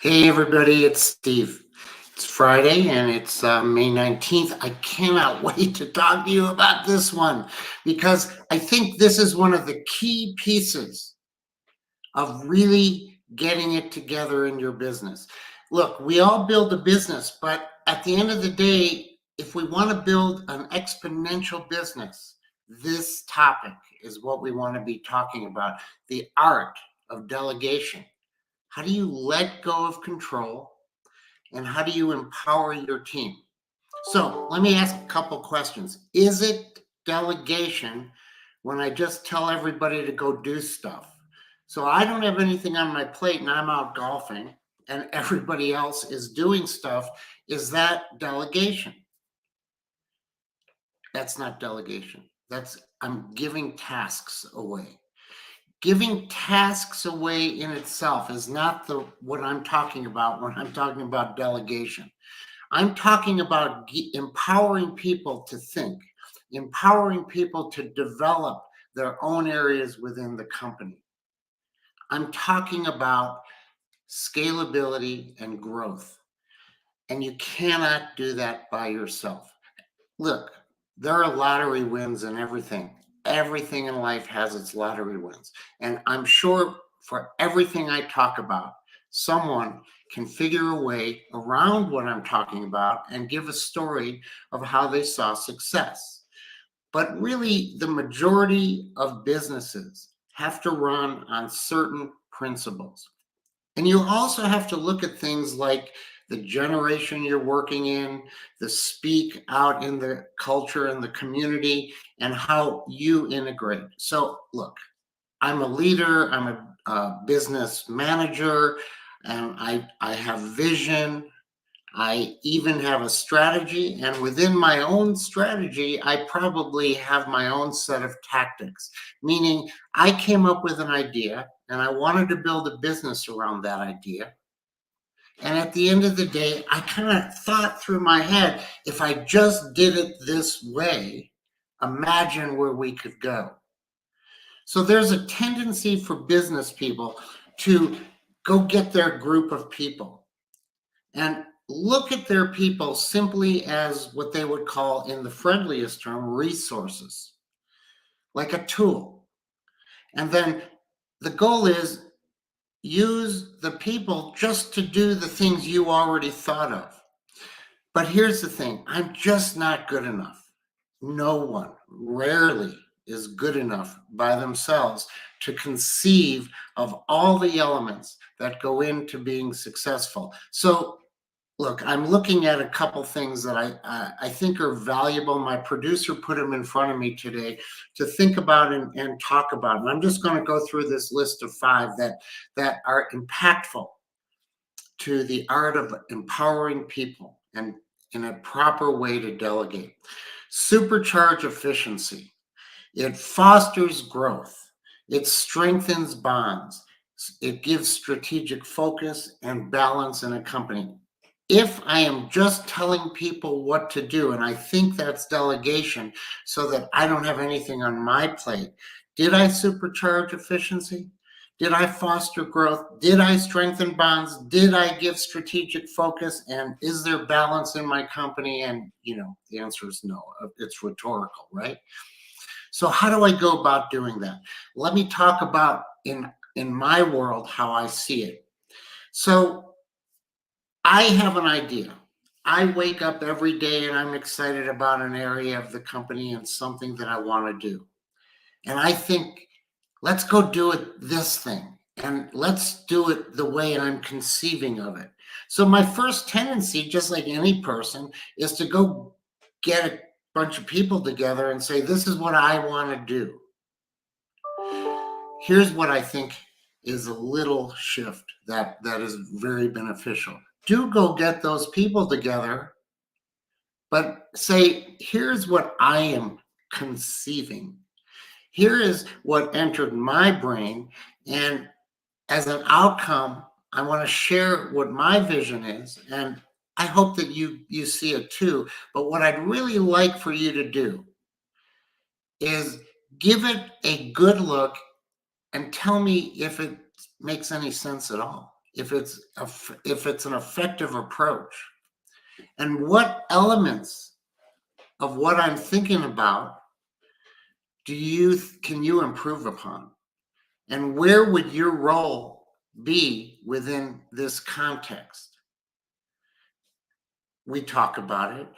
Hey everybody, it's Steve. It's Friday and it's May 19th. I cannot wait to talk to you about this one because I think this is one of the key pieces of really getting it together in your business. Look, we all build a business, but at the end of the day, if we want to build an exponential business, this topic is what we want to be talking about, the art of delegation. How do you let go of control and how do you empower your team? So let me ask a couple questions. Is it delegation when I just tell everybody to go do stuff? So I don't have anything on my plate and I'm out golfing and everybody else is doing stuff. Is that delegation? That's not delegation. I'm giving tasks away. Giving tasks away in itself is not what I'm talking about when I'm talking about delegation. I'm talking about empowering people to think, empowering people to develop their own areas within the company. I'm talking about scalability and growth. And you cannot do that by yourself. Look, there are lottery wins and everything. Everything in life has its lottery wins. And I'm sure for everything I talk about, someone can figure a way around what I'm talking about and give a story of how they saw success. But really, the majority of businesses have to run on certain principles. And you also have to look at things like the generation you're working in, the speak out in the culture and the community, and how you integrate. So, look, I'm a leader, I'm a business manager, and I have vision. I even have a strategy, and within my own strategy, I probably have my own set of tactics, meaning I came up with an idea and I wanted to build a business around that idea. And at the end of the day, I kind of thought through my head, if I just did it this way, imagine where we could go. So there's a tendency for business people to go get their group of people and look at their people simply as what they would call, in the friendliest term, resources, like a tool. And then the goal is use the people just to do the things you already thought of. But here's the thing, I'm just not good enough. No one, rarely, is good enough by themselves to conceive of all the elements that go into being successful. So look, I'm looking at a couple things that I think are valuable. My producer put them in front of me today to think about and talk about. And I'm just going to go through this list of 5 that are impactful to the art of empowering people and in a proper way to delegate. Supercharge efficiency. It fosters growth. It strengthens bonds. It gives strategic focus and balance in a company. If I am just telling people what to do, and I think that's delegation so that I don't have anything on my plate, did I supercharge efficiency? Did I foster growth? Did I strengthen bonds? Did I give strategic focus? And is there balance in my company? And, the answer is no. It's rhetorical, right? So how do I go about doing that? Let me talk about in my world how I see it. So I have an idea. I wake up every day and I'm excited about an area of the company and something that I want to do. And I think, let's go do it this thing. And let's do it the way I'm conceiving of it. So my first tendency, just like any person, is to go get a bunch of people together and say, this is what I want to do. Here's what I think is a little shift that is very beneficial. Do go get those people together, but say, here's what I am conceiving. Here is what entered my brain. And as an outcome, I want to share what my vision is. And I hope that you see it too. But what I'd really like for you to do is give it a good look and tell me if it makes any sense at all. if it's an effective approach, and what elements of what I'm thinking about can you improve upon, and where would your role be within this context? We talk about it.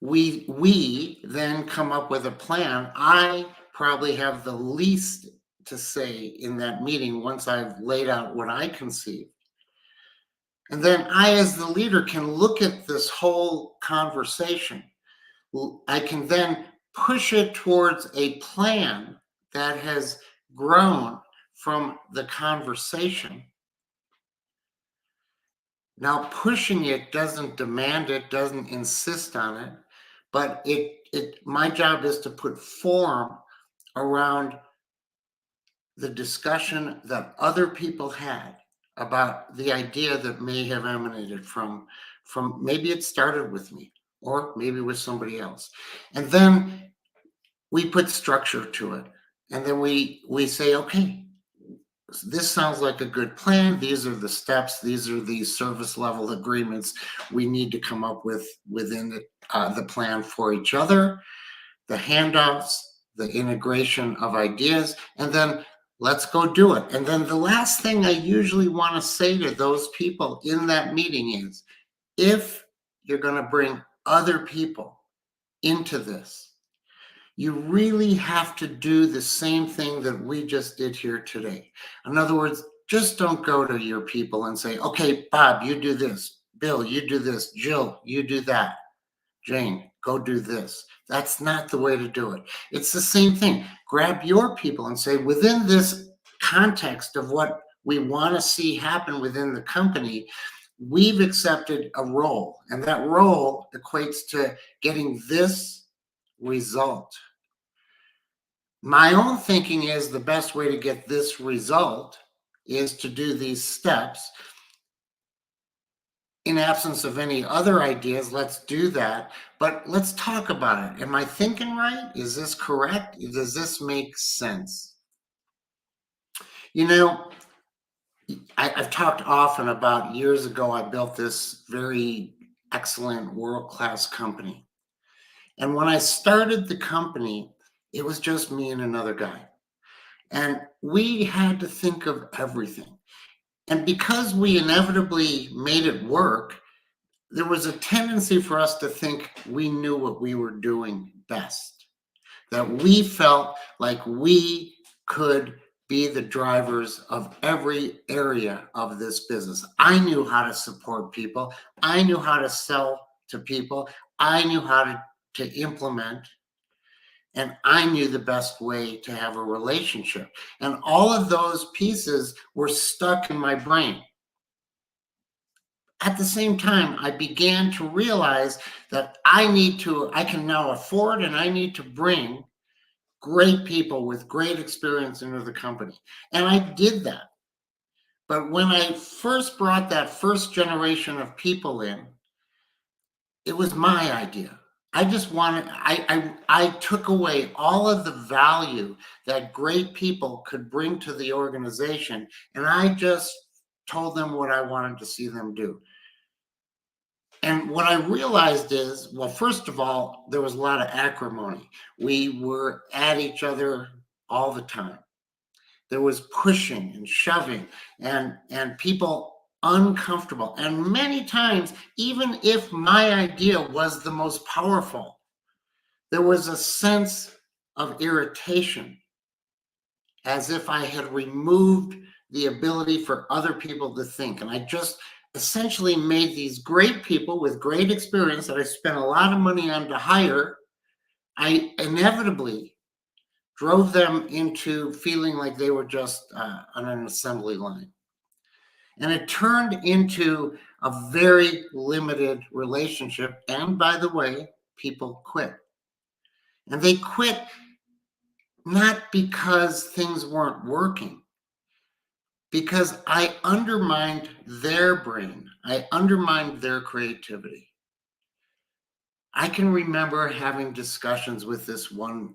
We then come up with a plan. I probably have the least to say in that meeting once I've laid out what I conceive. And then I, as the leader, can look at this whole conversation. I can then push it towards a plan that has grown from the conversation. Now, pushing it doesn't demand it, doesn't insist on it, but my job is to put form around the discussion that other people had about the idea that may have emanated from maybe it started with me or maybe with somebody else. And then we put structure to it. And then we say, okay, this sounds like a good plan. These are the steps. These are the service level agreements we need to come up with within the plan for each other, the handoffs, the integration of ideas, and then let's go do it. And then the last thing I usually want to say to those people in that meeting is, if you're going to bring other people into this, you really have to do the same thing that we just did here today. In other words, just don't go to your people and say, okay, Bob, you do this. Bill, you do this. Jill, you do that. Jane, go do this. That's not the way to do it. It's the same thing. Grab your people and say, within this context of what we want to see happen within the company, we've accepted a role, and that role equates to getting this result. My own thinking is the best way to get this result is to do these steps. In absence of any other ideas, let's do that. But let's talk about it. Am I thinking right? Is this correct? Does this make sense? You know, I've talked often about years ago, I built this very excellent world-class company. And when I started the company, it was just me and another guy. And we had to think of everything. And because we inevitably made it work, there was a tendency for us to think we knew what we were doing best, that we felt like we could be the drivers of every area of this business. I knew how to support people. I knew how to sell to people. I knew how to implement. And I knew the best way to have a relationship. And all of those pieces were stuck in my brain. At the same time, I began to realize that I can now afford and I need to bring great people with great experience into the company. And I did that. But when I first brought that first generation of people in, it was my idea. I just wanted, I took away all of the value that great people could bring to the organization, and I just told them what I wanted to see them do. And what I realized is, well, first of all, there was a lot of acrimony. We were at each other all the time. There was pushing and shoving and people uncomfortable. And many times, even if my idea was the most powerful, there was a sense of irritation, as if I had removed the ability for other people to think. And I just essentially made these great people with great experience that I spent a lot of money on to hire. I inevitably drove them into feeling like they were just on an assembly line. And it turned into a very limited relationship. And by the way, people quit. And they quit not because things weren't working, because I undermined their brain. I undermined their creativity. I can remember having discussions with this one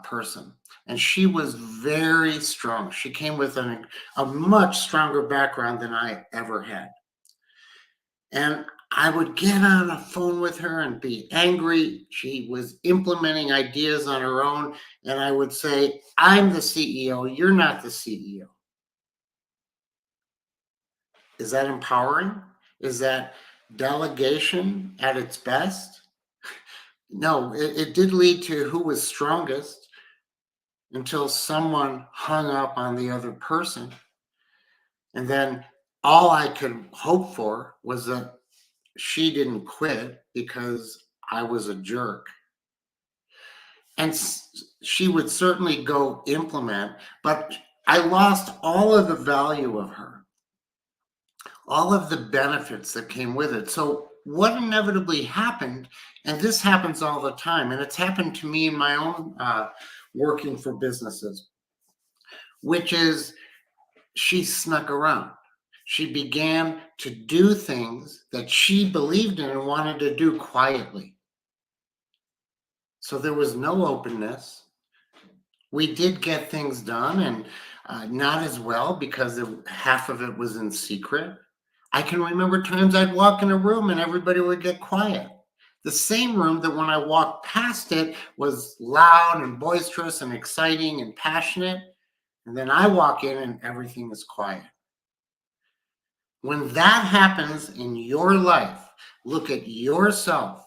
person, and she was very strong. She came with a much stronger background than I ever had. And I would get on a phone with her and be angry. She was implementing ideas on her own. And I would say, I'm the CEO, you're not the CEO. Is that empowering? Is that delegation at its best? No, it did lead to who was strongest until someone hung up on the other person. And then all I could hope for was that she didn't quit because I was a jerk. And she would certainly go implement, but I lost all of the value of her, all of the benefits that came with it. So what inevitably happened, and this happens all the time, and it's happened to me in my own working for businesses, which is she snuck around. She began to do things that she believed in and wanted to do quietly. So there was no openness. We did get things done, and not as well because half of it was in secret. I can remember times I'd walk in a room and everybody would get quiet. The same room that when I walked past it was loud and boisterous and exciting and passionate. And then I walk in and everything is quiet. When that happens in your life, look at yourself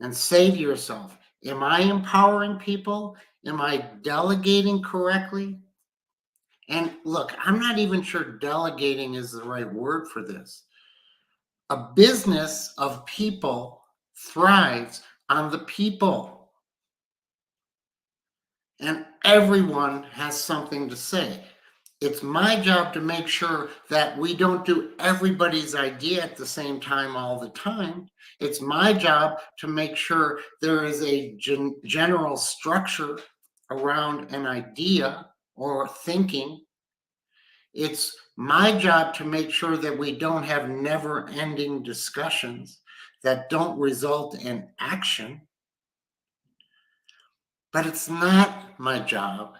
and say to yourself, am I empowering people? Am I delegating correctly? And look, I'm not even sure delegating is the right word for this. A business of people thrives on the people, and everyone has something to say. It's my job to make sure that we don't do everybody's idea at the same time all the time. It's my job to make sure there is a general structure around an idea or thinking. It's my job to make sure that we don't have never-ending discussions that don't result in action. But it's not my job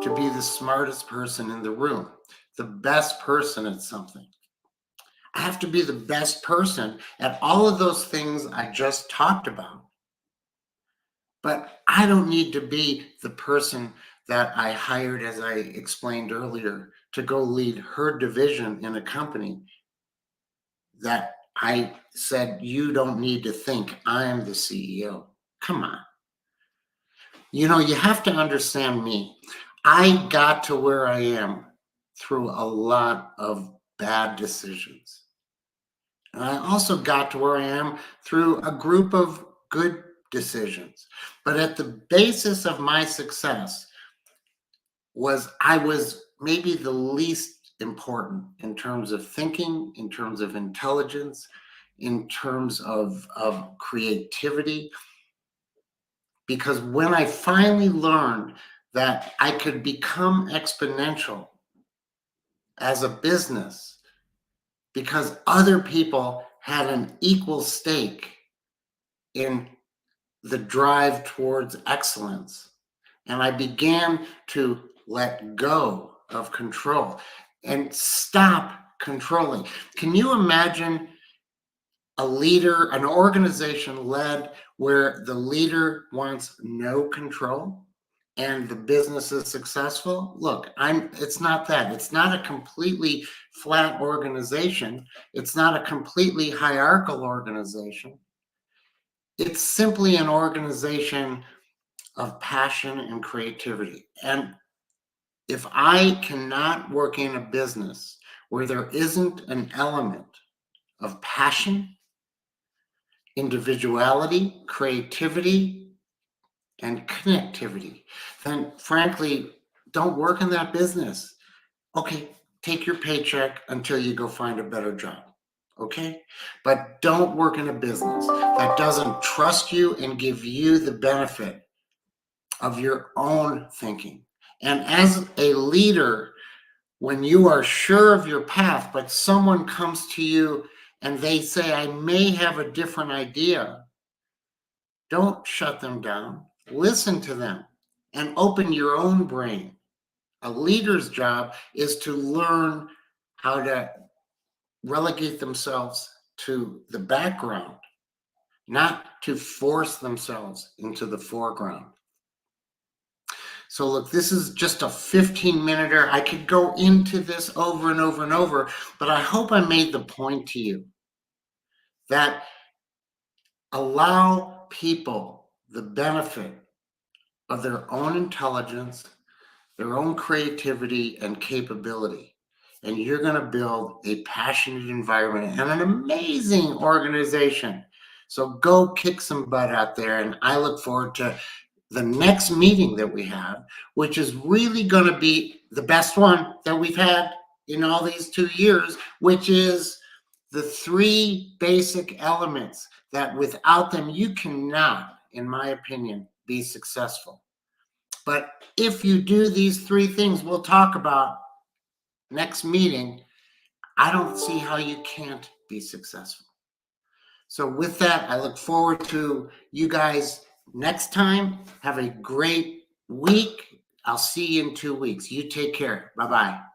to be the smartest person in the room, the best person at something. I have to be the best person at all of those things I just talked about. But I don't need to be the person that I hired, as I explained earlier, to go lead her division in a company that I said, you don't need to think I am the CEO. Come on. You know, you have to understand me. I got to where I am through a lot of bad decisions. And I also got to where I am through a group of good decisions. But at the basis of my success was I was maybe the least important in terms of thinking, in terms of intelligence, in terms of creativity. Because when I finally learned that I could become exponential as a business because other people had an equal stake in the drive towards excellence, and I began to let go of control and stop controlling. Can you imagine a leader, an organization led where the leader wants no control and the business is successful? Look, it's not that. It's not a completely flat organization. It's not a completely hierarchical organization. It's simply an organization of passion and creativity. And if I cannot work in a business where there isn't an element of passion, individuality, creativity, and connectivity, then frankly, don't work in that business. Okay, take your paycheck until you go find a better job. Okay? But don't work in a business that doesn't trust you and give you the benefit of your own thinking. And as a leader, when you are sure of your path, but someone comes to you and they say, I may have a different idea, don't shut them down. Listen to them. and open your own brain. A leader's job is to learn how to relegate themselves to the background, not to force themselves into the foreground. So look, this is just a 15-minute. I could go into this over and over and over, but I hope I made the point to you that allow people the benefit of their own intelligence, their own creativity and capability. And you're going to build a passionate environment and an amazing organization. So go kick some butt out there. And I look forward to the next meeting that we have, which is really going to be the best one that we've had in all these 2 years, which is the 3 basic elements that without them, you cannot, in my opinion, be successful. But if you do these 3 things we'll talk about next meeting, I don't see how you can't be successful. So with that, I look forward to you guys next time. Have a great week. I'll see you in 2 weeks. You take care. Bye-bye.